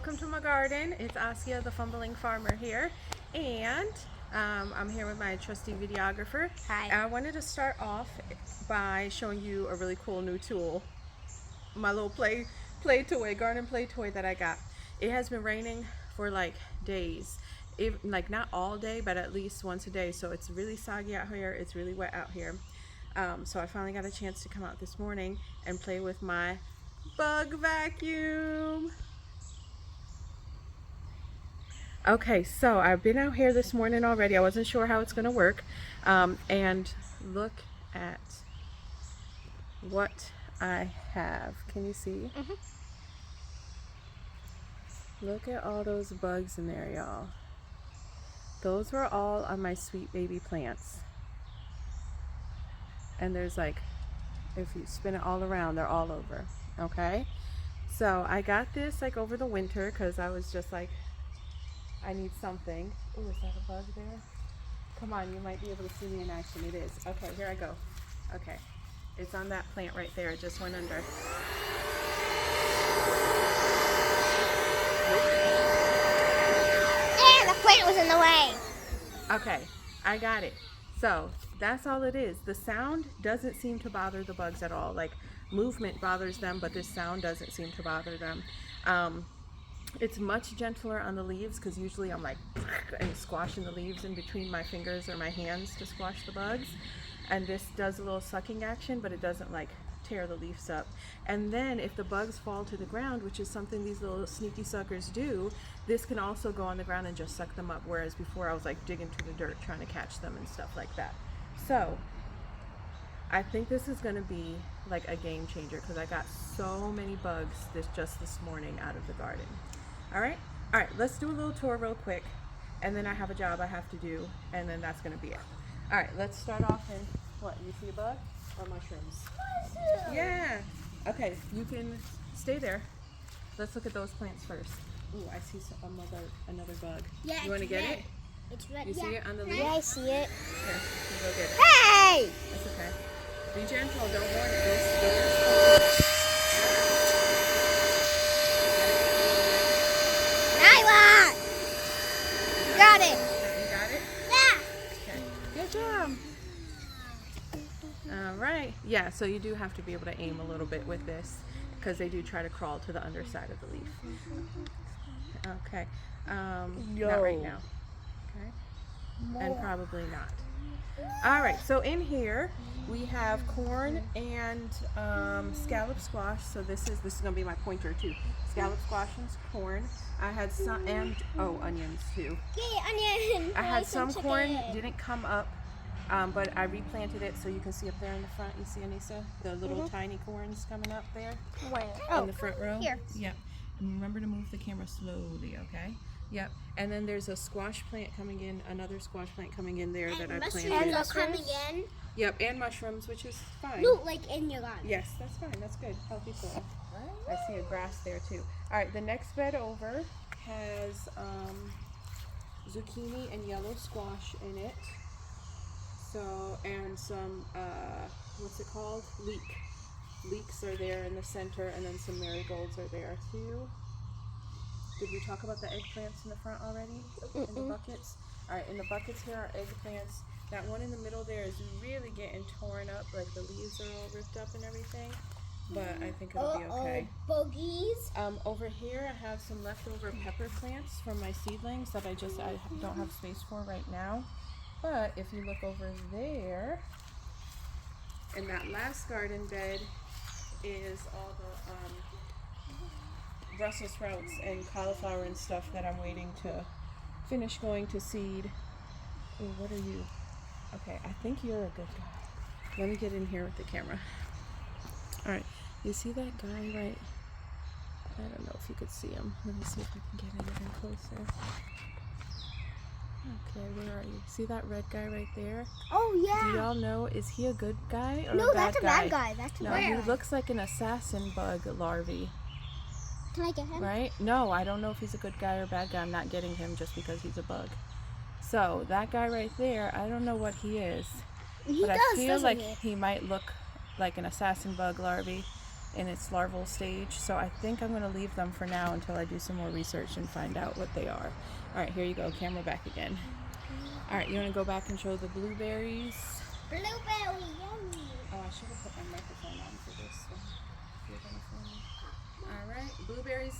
welcome to my garden. It's Askia, the fumbling farmer here, and I'm here with my trusty videographer. Hi. I wanted to start off by showing you a really cool new tool, my little garden play toy that I got. It has been raining for like days, like not all day, but at least once a day. So it's really soggy out here. It's really wet out here. So I finally got a chance to come out this morning and play with my bug vacuum. Okay, so I've been out here this morning already. I wasn't sure how it's going to work. And look at what I have. Can you see? Look at all those bugs in there, y'all. Those were all on my sweet baby plants. And there's like, if you spin it all around, they're all over. Okay? So I got this like over the winter because I was just like, I need something. Oh, is that a bug there? Come on, you might be able to see me in action. It is. Okay, here I go. Okay. It's on that plant right there. It just went under. And the plant was in the way. Okay, I got it. So that's all it is. The sound doesn't seem to bother the bugs at all. Like movement bothers them, but this sound doesn't seem to bother them. It's much gentler on the leaves because usually I'm like and squashing the leaves in between my fingers or my hands to squash the bugs. And this does a little sucking action, but it doesn't like tear the leaves up. And then if the bugs fall to the ground, which is something these little sneaky suckers do, this can also go on the ground and just suck them up. Whereas before I was like digging through the dirt trying to catch them and stuff like that. So I think this is going to be like a game changer because I got so many bugs just this morning out of the garden. All right, let's do a little tour real quick, and then I have a job I have to do, and then that's going to be it. All right, let's start off in, what, you see a bug or mushrooms? Yeah. Okay, you can stay there. Let's look at those plants first. Ooh, I see another bug. Yeah, you want to get red. it? It's red. You see it on the leaf? Yeah, I see it. Here, you go get it. Hey! That's okay. Be gentle, don't warn it. Go. Nyla! Got it. You got it? Yeah. Okay. Good job. All right. Yeah, so you do have to be able to aim a little bit with this because they do try to crawl to the underside of the leaf. Okay. Not right now. Okay. And probably not. All right. So in here we have corn and scallop squash. So this is going to be my pointer too. Scallop squash and corn. I had some onions too. Yay, onion. I had some corn, didn't come up, but I replanted it so you can see up there in the front. You see, Anissa, the little tiny corns coming up there Where? in the front row. Here. Yep. And remember to move the camera slowly, okay? Yep. And then there's a squash plant coming in, another squash plant coming in there that I planted. And mushrooms coming Yep, and mushrooms, which is fine. No, like in your garden. Yes, that's fine. That's good. Healthy soil. I see a grass there too. All right, the next bed over has zucchini and yellow squash in it. So, and some, what's it called? Leeks are there in the center, and then some marigolds are there too. Did we talk about the eggplants in the front already? In the buckets? All right, in the buckets here are eggplants. That one in the middle there is really getting torn up, like the leaves are all ripped up and everything. But I think it'll be okay. Bogies. Over here I have some leftover pepper plants from my seedlings that I don't have space for right now. But if you look over there, in that last garden bed is all the Brussels sprouts and cauliflower and stuff that I'm waiting to finish going to seed. Oh, what are you? Okay, I think you're a good guy. Let me get in here with the camera. All right, you see that guy right? I don't know if you could see him. Let me see if I can get in even closer. Okay, where are you? See that red guy right there? Oh, yeah. Do y'all know, is he a good guy or No, a bad that's a guy? bad guy. That's a No, bad he guy. looks like an assassin bug larvae, Can I get him? right? No, I don't know if he's a good guy or bad guy. I'm not getting him just because he's a bug. So that guy right there, I don't know what he is. He but does, I feel doesn't like he? he might look like an assassin bug larvae. in its larval stage. So I think I'm going to leave them for now until I do some more research and find out what they are. All right, here you go. Camera back again. All right, you want to go back and show the blueberries? Blueberry, yummy. Oh, I should have put my microphone on for this one. You're gonna film me. All right, blueberries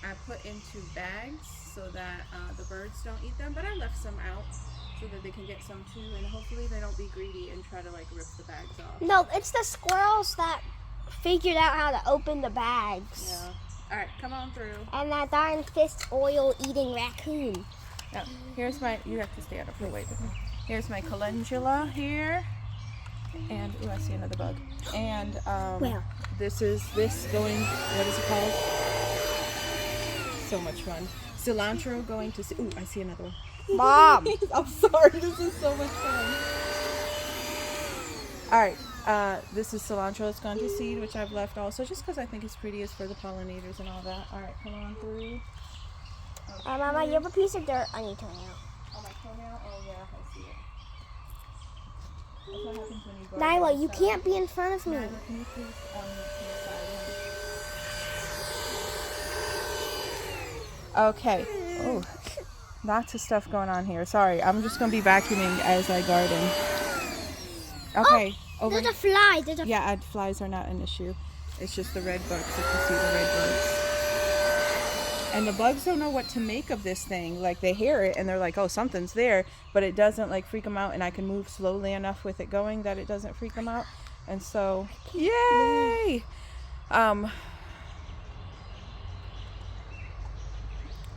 I put into bags so that the birds don't eat them, but I left some out so that they can get some too, and hopefully they don't be greedy and try to like rip the bags off. No, it's the squirrels that figured out how to open the bags. Yeah. All right, come on through. And that darn fist oil eating raccoon. Now, here's my, you have to stay out of her way with me. Here's my calendula here. And, ooh, I see another bug. And Well. this going, what is it called? So much fun. Cilantro going to, ooh, I see another one. Mom. I'm sorry, this is so much fun. All right, this is cilantro that's gone to seed, which I've left also, just because I think it's prettiest for the pollinators and all that. All right, come on through. Okay. Mama, you have a piece of dirt on your toenail. Oh, my toenail? Oh, yeah, I see it. That's what happens when you go Nyla, on you the can't side. be in front of me. Nyla, can you please to the side? Okay. Oh, lots of stuff going on here. Sorry, I'm just going to be vacuuming as I garden. Okay. There's a fly. There's a Yeah, flies are not an issue. It's just the red bugs. If you see the red bugs. And the bugs don't know what to make of this thing. Like, they hear it and they're like, oh, something's there, but it doesn't like freak them out, and I can move slowly enough with it going that it doesn't freak them out. And so, yay!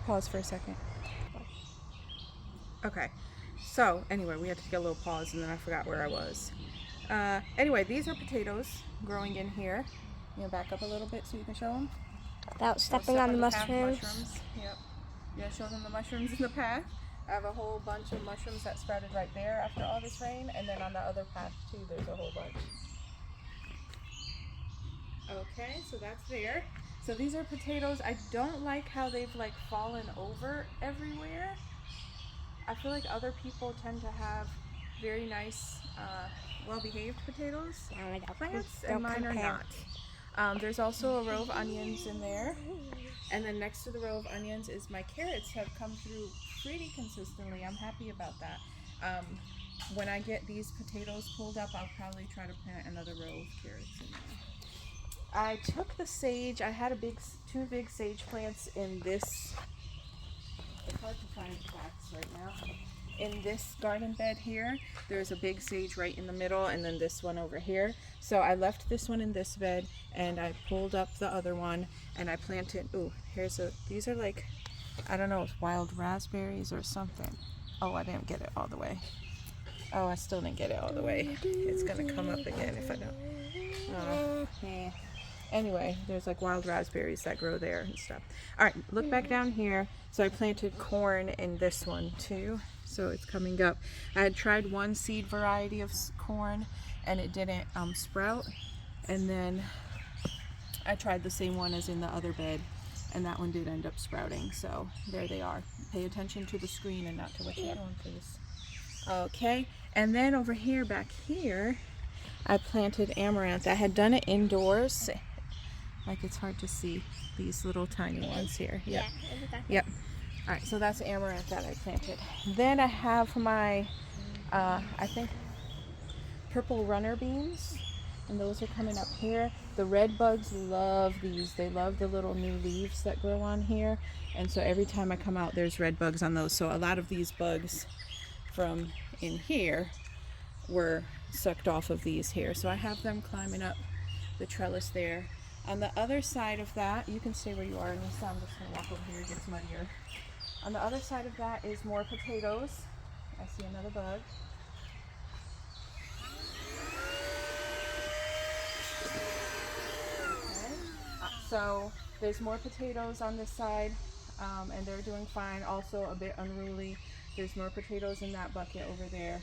Pause for a second. Okay. So, anyway, we had to take a little pause and then I forgot where I was. Anyway, these are potatoes growing in here. You gonna back up a little bit so you can show them? Without stepping on the mushrooms. Yep. Yeah, show them the mushrooms in the path. I have a whole bunch of mushrooms that sprouted right there after all this rain, and then on the other path too, there's a whole bunch. Okay, so that's there. So these are potatoes. I don't like how they've like fallen over everywhere. I feel like other people tend to have very nice, well-behaved potatoes, plants, and mine are not. There's also a row of onions in there, and then next to the row of onions is my carrots have come through pretty consistently. I'm happy about that. When I get these potatoes pulled up, I'll probably try to plant another row of carrots in there. I took the sage. I had two big sage plants in this. It's hard to find plants right now. In this garden bed here, there's a big sage right in the middle, and then this one over here. So I left this one in this bed, and I pulled up the other one, and I planted. Ooh, these are like, I don't know, wild raspberries or something. Oh, I didn't get it all the way. Oh, I still didn't get it all the way. It's gonna come up again if I don't. Anyway, there's like wild raspberries that grow there and stuff. All right, look back down here. So I planted corn in this one too. So it's coming up. I had tried one seed variety of corn and it didn't sprout. And then I tried the same one as in the other bed, and that one did end up sprouting. So there they are. Pay attention to the screen and not to what you're doing, please. Okay, and then over here, back here, I planted amaranth. I had done it indoors. Like, it's hard to see these little tiny ones here. Yep. Yep. All right, so that's amaranth that I planted. Then I have my, I think, purple runner beans, and those are coming up here. The red bugs love these. They love the little new leaves that grow on here, and so every time I come out, there's red bugs on those. So a lot of these bugs from in here were sucked off of these here. So I have them climbing up the trellis there. On the other side of that, you can stay where you are, and I'm just going to walk over here, it gets muddier. On the other side of that is more potatoes. I see another bug. Okay. So there's more potatoes on this side, and they're doing fine. Also a bit unruly. There's more potatoes in that bucket over there.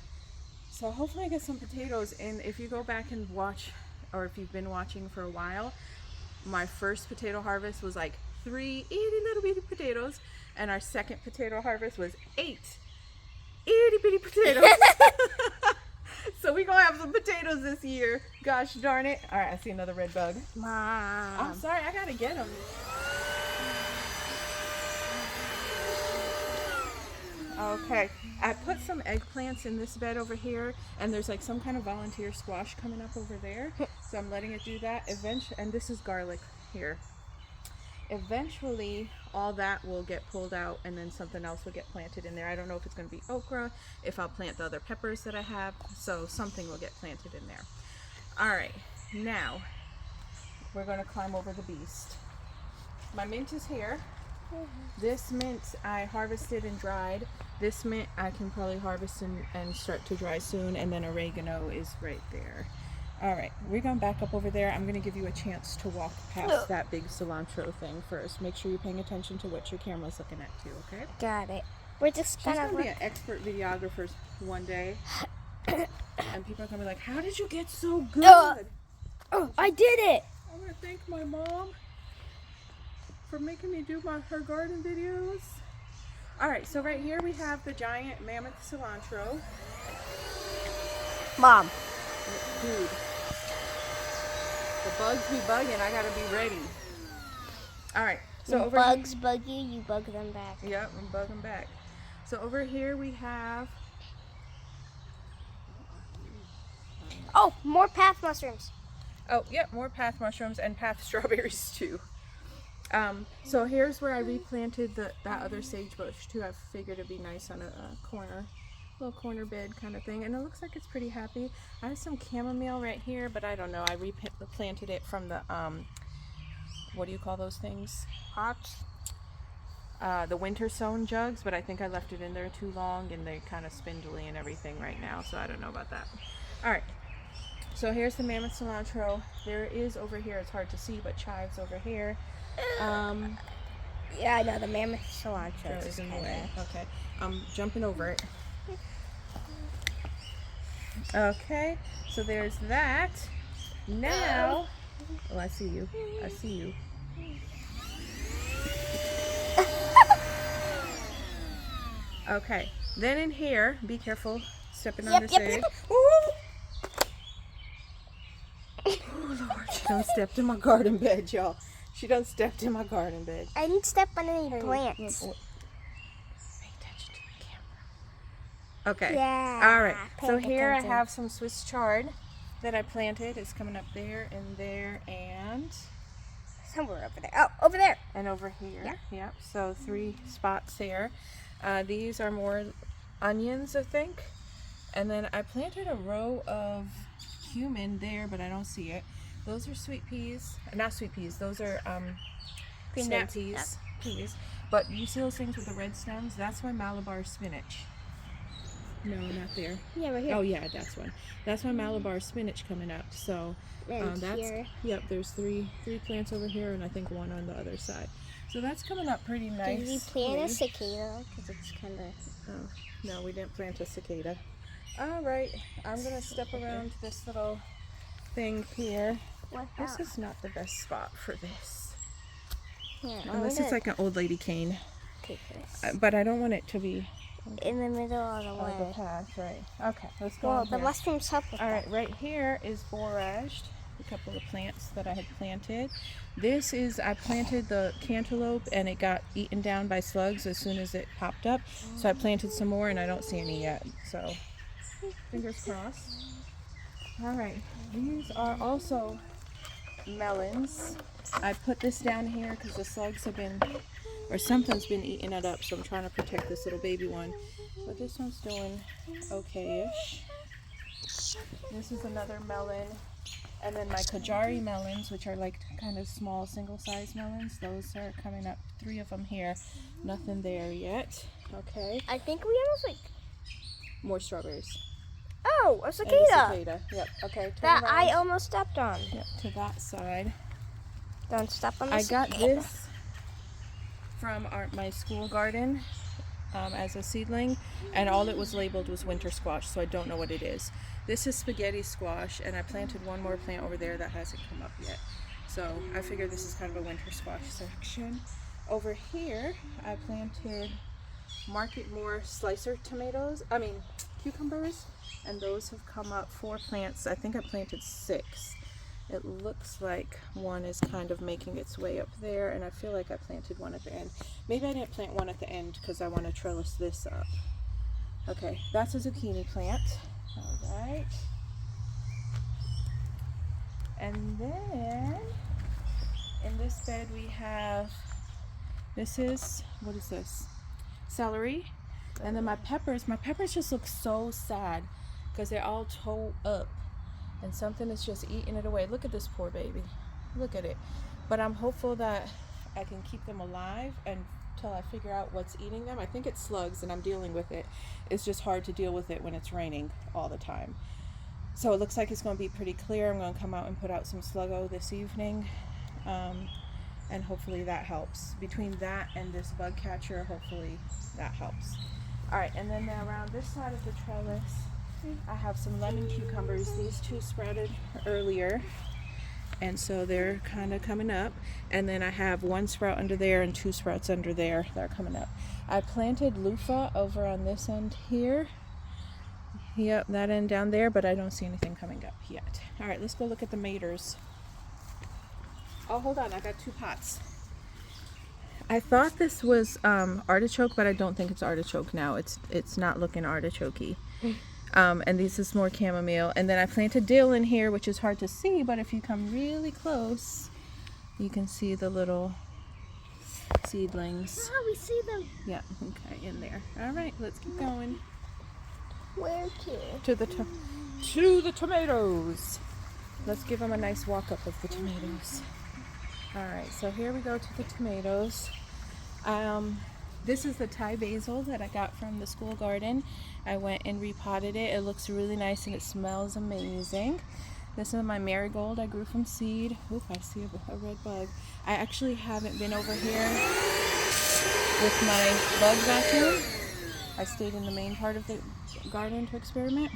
So hopefully I get some potatoes. And if you go back and watch, or if you've been watching for a while, my first potato harvest was like 3 itty little bitty potatoes, and our second potato harvest was 8 itty bitty potatoes. So we gonna have some potatoes this year. Gosh darn it. All right, I see another red bug. I'm Mom. sorry, I gotta get him. Okay, I put some eggplants in this bed over here, and there's like some kind of volunteer squash coming up over there. So I'm letting it do that. Eventually, and this is garlic here. Eventually, all that will get pulled out, and then something else will get planted in there. I don't know if it's going to be okra, if I'll plant the other peppers that I have. So something will get planted in there. All right, now we're going to climb over the beast. My mint is here. This mint I harvested and dried. This mint I can probably harvest and start to dry soon, and then oregano is right there. All right, we're going back up over there. I'm going to give you a chance to walk past that big cilantro thing first. Make sure you're paying attention to what your camera's looking at too, okay? Got it. We're just She's gonna going to be an expert videographer one day. And people are going to be like, how did you get so good? Oh, I did it. I want to thank my mom for making me do her garden videos. All right, so right here we have the giant mammoth cilantro. Mom. Dude, the bugs be bugging. I gotta be ready. All right, so When over bugs bug you, you bug them back. Yep, I'm bugging back. So over here we have. Oh, more path mushrooms. Oh, yep, more path mushrooms and path strawberries too. So here's where I replanted that other sagebush too. I figured it'd be nice on a corner, little corner bed kind of thing, and it looks like it's pretty happy. I have some chamomile right here, but I don't know. I replanted it from the what do you call those things? Pots. The winter sown jugs, but I think I left it in there too long, and they're kind of spindly and everything right now, so I don't know about that. All right. So here's the mammoth cilantro. There is over here, it's hard to see, but chives over here. Yeah, I know the mammoth cilantro Is in the way. Okay. I'm jumping over it. Okay. So there's that. Now. Oh, I see you. I see you. Okay. Then in here, be careful stepping on this edge. Ooh! Oh Lord, she done stepped in my garden bed, y'all. She done stepped in my garden bed. I didn't step on any plants. Pay attention to the camera. Okay. Yeah. All right. So paying here attention. I have some Swiss chard that I planted. It's coming up there and there and Somewhere over there. Oh, over there. over here. Yeah. Yep. So 3 spots there. These are more onions, I think. And then I planted a row of cumin there, but I don't see it. Those are sweet peas. Not sweet peas. Those are Green snap beans. peas. But you see those things with the red stems? That's my Malabar spinach. No, not there. Yeah, right here. Oh yeah, that's one. That's my Malabar spinach coming up. So And that's here. yep. There's three plants over here, and I think one on the other side. So that's coming up pretty nice. Did we plant a cicada? Because it's kind of... Oh, no, we didn't plant a cicada. All right, I'm gonna step around this little thing here. This is not the best spot for this. Yeah, Unless it's like an old lady cane. take this. But I don't want it to be In the middle of the on the way. path, right? Okay, let's go. Well, on the here. mushrooms help with All that. right, right here is borage, a couple of plants that I had planted. This is, I planted the cantaloupe and it got eaten down by slugs as soon as it popped up. So I planted some more and I don't see any yet. So fingers crossed. All right, these are also melons. I put this down here because the slugs have been, or something's been eating it up. So I'm trying to protect this little baby one. But this one's doing okay-ish. This is another melon. And then my Kajari melons, which are like kind of small single-sized melons, those are coming up. 3 of them here. Nothing there yet. Okay. I think we almost like... More strawberries. Oh, a And a cicada! cicada. Yep. Okay. Turn That I around. almost stepped on. Yep, to that side. Don't step on the I got cicada. this from my school garden as a seedling, and all it was labeled was winter squash, so I don't know what it is. This is spaghetti squash, and I planted one more plant over there that hasn't come up yet. So I figure this is kind of a winter squash section. Over here, I planted Market More slicer tomatoes. cucumbers, and those have come up 4 plants. I think I planted 6. It looks like one is kind of making its way up there, and I feel like I planted one at the end. Maybe I didn't plant one at the end because I want to trellis this up. Okay, that's a zucchini plant. All right. And then in this bed we have, this is, what is this? Celery. And then my peppers just look so sad because they're all toe up. And something is just eating it away. Look at this poor baby. Look at it. But I'm hopeful that I can keep them alive until I figure out what's eating them. I think it's slugs and I'm dealing with it. It's just hard to deal with it when it's raining all the time. So it looks like it's going to be pretty clear. I'm going to come out and put out some Sluggo this evening. And hopefully that helps. Between that and this bug catcher, hopefully that helps. All right, and then around this side of the trellis, I have some lemon cucumbers. These 2 sprouted earlier, and so they're kind of coming up. And then I have 1 sprout under there and 2 sprouts under there that are coming up. I planted loofah over on this end here. Yep, that end down there, but I don't see anything coming up yet. All right, let's go look at the maters. Oh, hold on, I got 2 pots. I thought this was artichoke, but I don't think it's artichoke now. It's not looking artichoke-y. And this is more chamomile. And then I planted dill in here, which is hard to see, but if you come really close, you can see the little seedlings. Oh, we see them. Yeah, okay, in there. All right, let's keep going. Where To the tomatoes. Let's give them a nice walk up of the tomatoes. All right, so here we go to the tomatoes. This is the Thai basil that I got from the school garden. I went and repotted it. It looks really nice and it smells amazing. This is my marigold I grew from seed. Oop, I see a red bug. I actually haven't been over here with my bug vacuum. I stayed in the main part of the garden to experiment.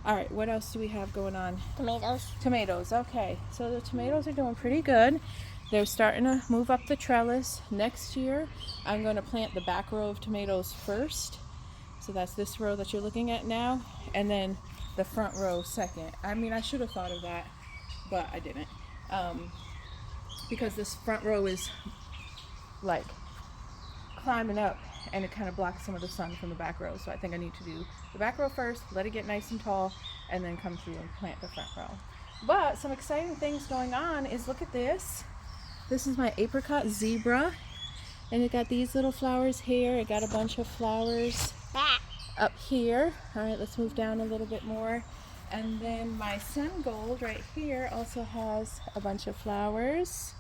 All right, what else do we have going on? Tomatoes. Tomatoes, okay. So the tomatoes are doing pretty good. They're starting to move up the trellis. Next year, I'm going to plant the back row of tomatoes first. So that's this row that you're looking at now. And then the front row second. I mean, I should have thought of that, but I didn't. Because this front row is like climbing up and it kind of blocks some of the sun from the back row. So I think I need to do the back row first, let it get nice and tall, and then come through and plant the front row. But some exciting things going on is, look at this. This is my apricot zebra, and it got these little flowers here. It got a bunch of flowers up here. All right, let's move down a little bit more. And then my sun gold right here also has a bunch of flowers.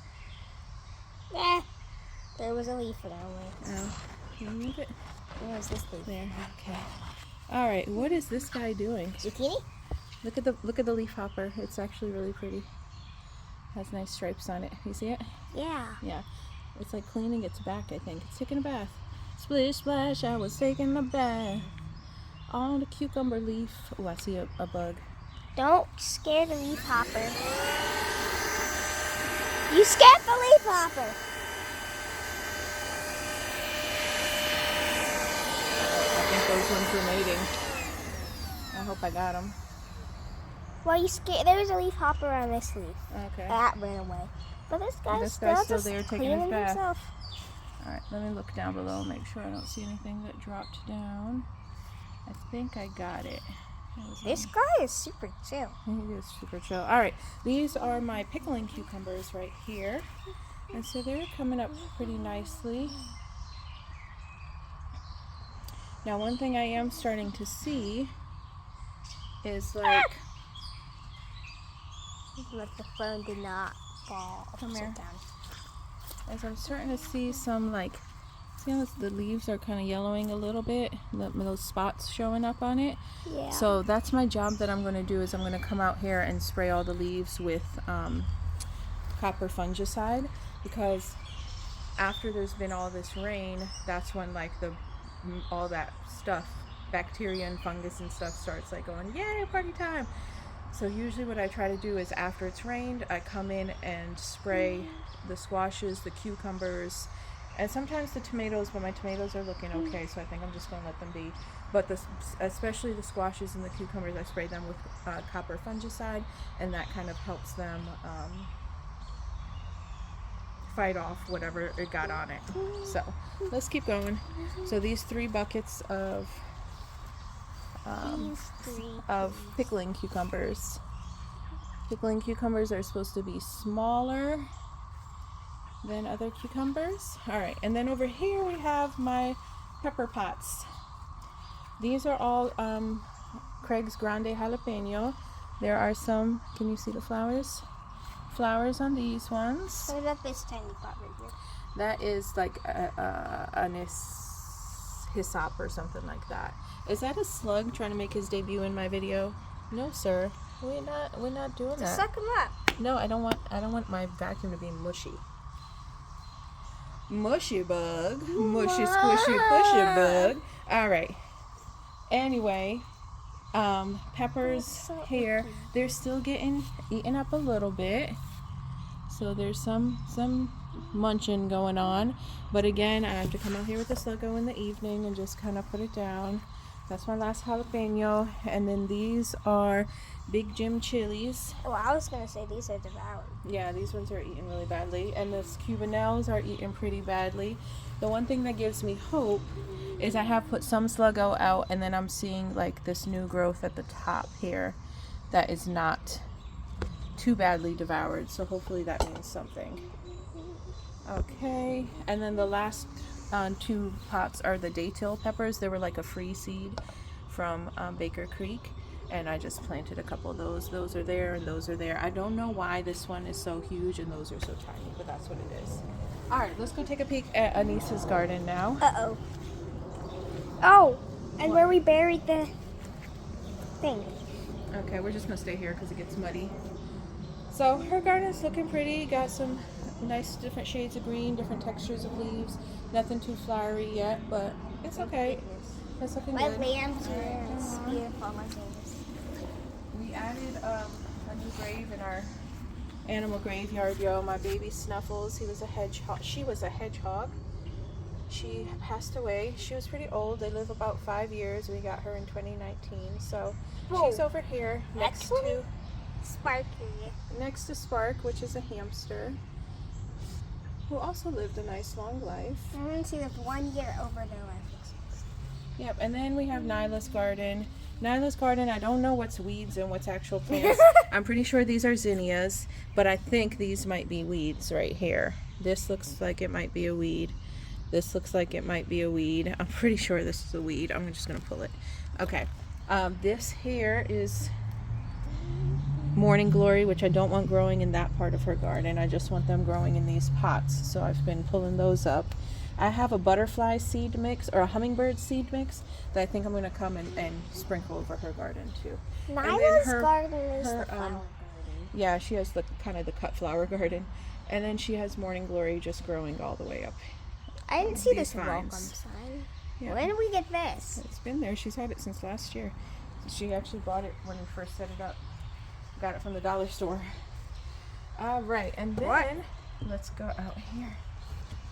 There was a leaf in our way. Oh, can you move it? Where is this leaf? There, okay. All right, what is this guy doing? Zucchini? Look at the leaf hopper. It's actually really pretty. Has nice stripes on it. You see it? Yeah. Yeah. It's like cleaning its back, I think. It's taking a bath. Splish splash, I was taking a bath on the cucumber leaf. Oh, I see a bug. Don't scare the leaf hopper. You scared the leaf hopper. I think those ones were mating. I hope I got them. Well, you scared. There was a leaf hopper on this leaf. Okay. That ran away. But this guy's This guy's still still there just taking his cleaning bath. himself. All right, let me look down below, make sure I don't see anything that dropped down. I think I got it. This guy is super chill. He is super chill. All right, these are my pickling cucumbers right here. And so they're coming up pretty nicely. Now, one thing I am starting to see is like... But the phone did not fall. Come upside here. down. As I'm starting to see some, like, see how the leaves are kind of yellowing a little bit, those spots showing up on it. Yeah. So that's my job that I'm going to do, is I'm going to come out here and spray all the leaves with copper fungicide, because after there's been all this rain, that's when like all that stuff, bacteria and fungus and stuff, starts like going, yay, party time. So usually what I try to do is, after it's rained, I come in and spray the squashes, the cucumbers, And sometimes the tomatoes, but my tomatoes are looking okay, so I think I'm just going to let them be. But especially the squashes and the cucumbers, I spray them with copper fungicide, and that kind of helps them fight off whatever it got on it. So let's keep going. So these 3 buckets of pickling cucumbers. Pickling cucumbers are supposed to be smaller than other cucumbers. All right, and then over here we have my pepper pots. These are all Craig's Grande Jalapeno. There are some, can you see the flowers? Flowers on these ones. What about this tiny pot right here? That is like a hyssop or something like that. Is that a slug trying to make his debut in my video? No, sir. We're not doing that. Suck them up. No, I don't want my vacuum to be mushy. Mushy bug. Mushy squishy pushy bug. All right. Anyway, peppers here, they're still getting eaten up a little bit. So there's some munching going on. But again, I have to come out here with the Sluggo in the evening and just kind of put it down. That's my last jalapeno. And then these are Big Jim chilies. Oh, I was going to say these are devoured. Yeah, these ones are eaten really badly. And the Cubanelles are eaten pretty badly. The one thing that gives me hope is I have put some Sluggo out, and then I'm seeing like this new growth at the top here that is not too badly devoured. So hopefully that means something. Okay, and then the last 2 pots are the daytill peppers. They were like a free seed from Baker Creek, and I just planted a couple of those. Those are there and those are there. I don't know why this one is so huge and those are so tiny, but that's what it is. All right, let's go take a peek at Anissa's garden now. Uh-oh. Oh, and where we buried the thing. Okay, we're just gonna stay here because it gets muddy. So her garden's looking pretty. Got some nice different shades of green, different textures of leaves. Nothing too flowery yet, but it's okay. It's looking My good. lambs are beautiful. My babies. We added a new grave in our animal graveyard, yo. My baby Snuffles, he was a hedgehog. She was a hedgehog. She passed away. She was pretty old. They live about 5 years. We got her in 2019. So she's over here next to Spark, which is a hamster who also lived a nice long life. I'm going to see the 1 year over their life. Yep, and then we have Nyla's garden. Nyla's garden, I don't know what's weeds and what's actual plants. I'm pretty sure these are zinnias, but I think these might be weeds right here. This looks like it might be a weed. This looks like it might be a weed. I'm pretty sure this is a weed. I'm just going to pull it. Okay. This here is Morning Glory, which I don't want growing in that part of her garden. I just want them growing in these pots. So I've been pulling those up. I have a butterfly seed mix or a hummingbird seed mix that I think I'm going to come and sprinkle over her garden too. Nyla's garden is the flower garden. Yeah, she has the kind of the cut flower garden. And then she has Morning Glory just growing all the way up. I didn't see These this welcome vines. sign. Yeah. When did we get this? It's been there. She's had it since last year. She actually bought it when we first set it up. Got it from the dollar store. All right, and then let's go out here.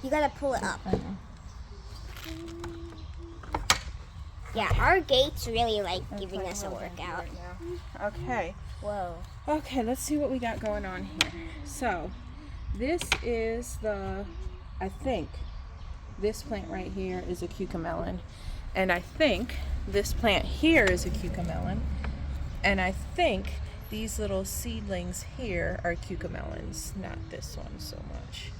You gotta pull it up. I know. Yeah, our gate's really like I'm giving playing us a a little workout. right now. Okay. Whoa. Okay, let's see what we got going on here. So, this is I think this plant right here is a cucamelon. And I think this plant here is a cucamelon. And I think these little seedlings here are cucamelons, not this one so much.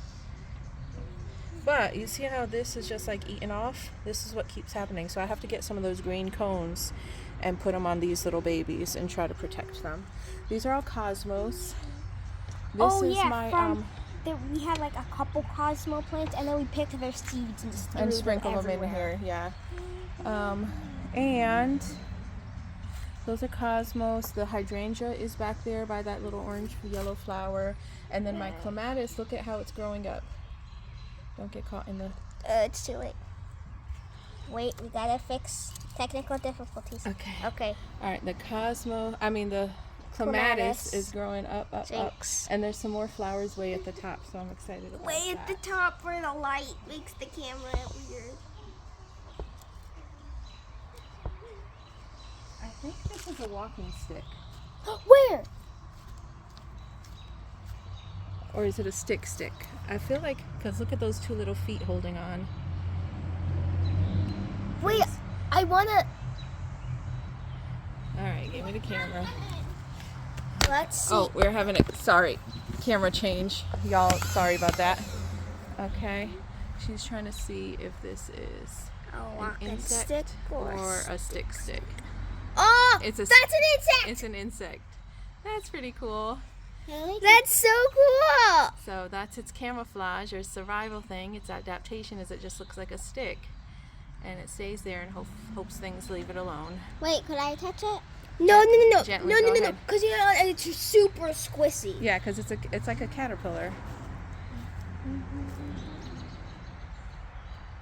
But you see how this is just like eaten off? This is what keeps happening. So I have to get some of those green cones and put them on these little babies and try to protect them. These are all cosmos. This is my we had like a couple Cosmo plants, and then we picked their seeds and just and sprinkle them in here, yeah. And those are cosmos. The hydrangea is back there by that little orange yellow flower, and then my clematis. Look at how it's growing up. Don't get caught in the. It's too late. Wait, we gotta fix technical difficulties. Okay. Okay. All right. The clematis is growing up. Thanks. And there's some more flowers way at the top, so I'm excited about Way that. at the top where the light makes the camera weird. I think this is a walking stick. Where? Or is it a stick? I feel like, because look at those two little feet holding on. Wait, I wanna. All right, give me the camera. Let's see. Oh, we're having a, sorry, camera change. Y'all, sorry about that. Okay, she's trying to see if this is A an walking insect stick or a stick. Oh, It's a- that's an insect. It's an insect. That's pretty cool. That's so cool. So that's its camouflage or survival thing. Its adaptation is it just looks like a stick, and it stays there and hopes things leave it alone. Wait, could I touch it? No. Gently, No. go ahead. Because it's super squishy. Yeah, because it's like a caterpillar.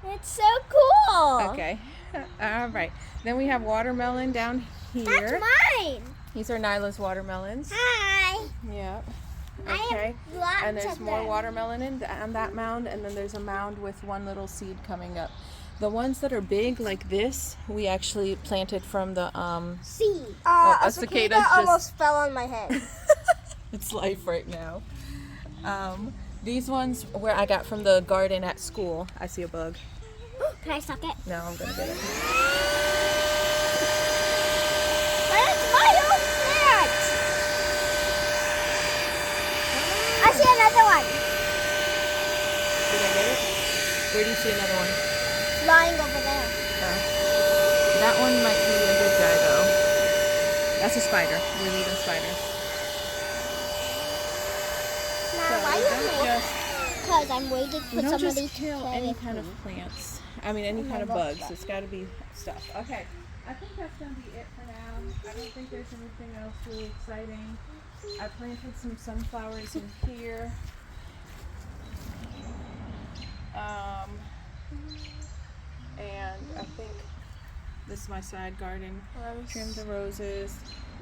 It's so cool. Okay. All right. Then we have watermelon down here. That's mine. These are Nyla's watermelons. Hi. Yep. I Okay. have lots And there's of more them. watermelon on that mound, and then there's a mound with one little seed coming up. The ones that are big like this, we actually planted from the Seed. a A cicada cicada just- almost fell on my head. It's life right now. These ones where I got from the garden at school. I see a bug. Can I suck it? No, I'm gonna get it. That's my own plant. I see another one Did I get it? Where do you see another one? flying over there. That one might be a good guy though. That's a spider. We're leaving spiders. Now, why we you don't have just, Because I'm waiting for we don't somebody just to kill play any with kind me. of plants. I mean any kind of love bugs. that. It's got to be stuff. Okay. I think that's gonna be it for now. I don't think there's anything else really exciting. I planted some sunflowers in here. And I think this is my side garden. Trimmed the roses.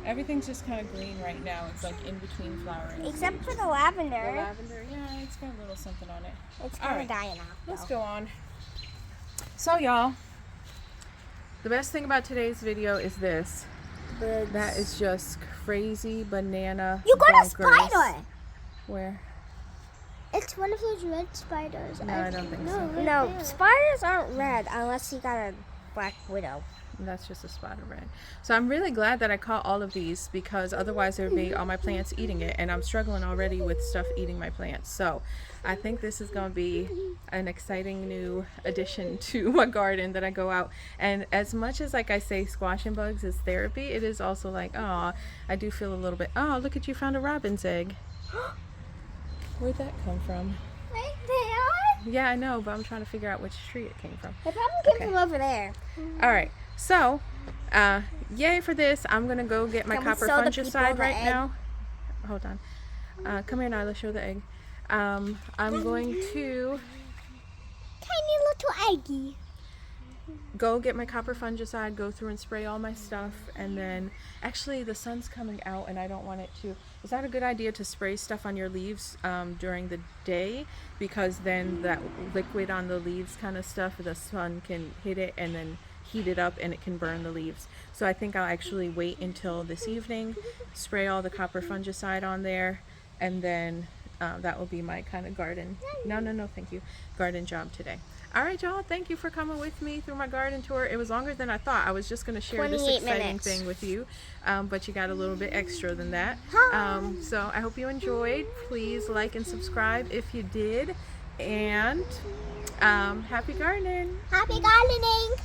Everything's just kind of green right now. It's like in between flowering. Except for the The lavender. lavender, yeah, it's got a little something on it. It's All kind right. of dying out. Let's though. go on. So y'all, the best thing about today's video is this. That is just crazy banana You got a bonkers. spider. Where? It's one of those red spiders. No, I don't think so. No, spiders aren't red unless you got a black widow. That's just a spot of red. So I'm really glad that I caught all of these because otherwise there would be all my plants eating it, and I'm struggling already with stuff eating my plants. So I think this is going to be an exciting new addition to my garden that I go out. And as much as like I say squash and bugs is therapy, it is also like, oh, I do feel a little bit, oh, look at you found a robin's egg. Where'd that come from? Right there. Yeah, I know, but I'm trying to figure out which tree it came from. They probably came Okay. from over there. All right, so yay for this. I'm gonna go get my Can we copper show the people fungicide the right egg? now. Hold on. Come here, Nyla. Show the egg. I'm going to Tiny little eggy. go get my copper fungicide, go through and spray all my stuff, and then actually the sun's coming out and I don't want it to. Is that a good idea to spray stuff on your leaves during the day? Because then that liquid on the leaves kind of stuff, the sun can hit it and then heat it up and it can burn the leaves. So I think I'll actually wait until this evening, spray all the copper fungicide on there, and then that will be my kind of garden. No, thank you. Garden job today. All right, y'all. Thank you for coming with me through my garden tour. It was longer than I thought. I was just going to share this 28 exciting minutes. thing with you, but you got a little bit extra than that. So I hope you enjoyed. Please like and subscribe if you did, and happy gardening. Happy gardening.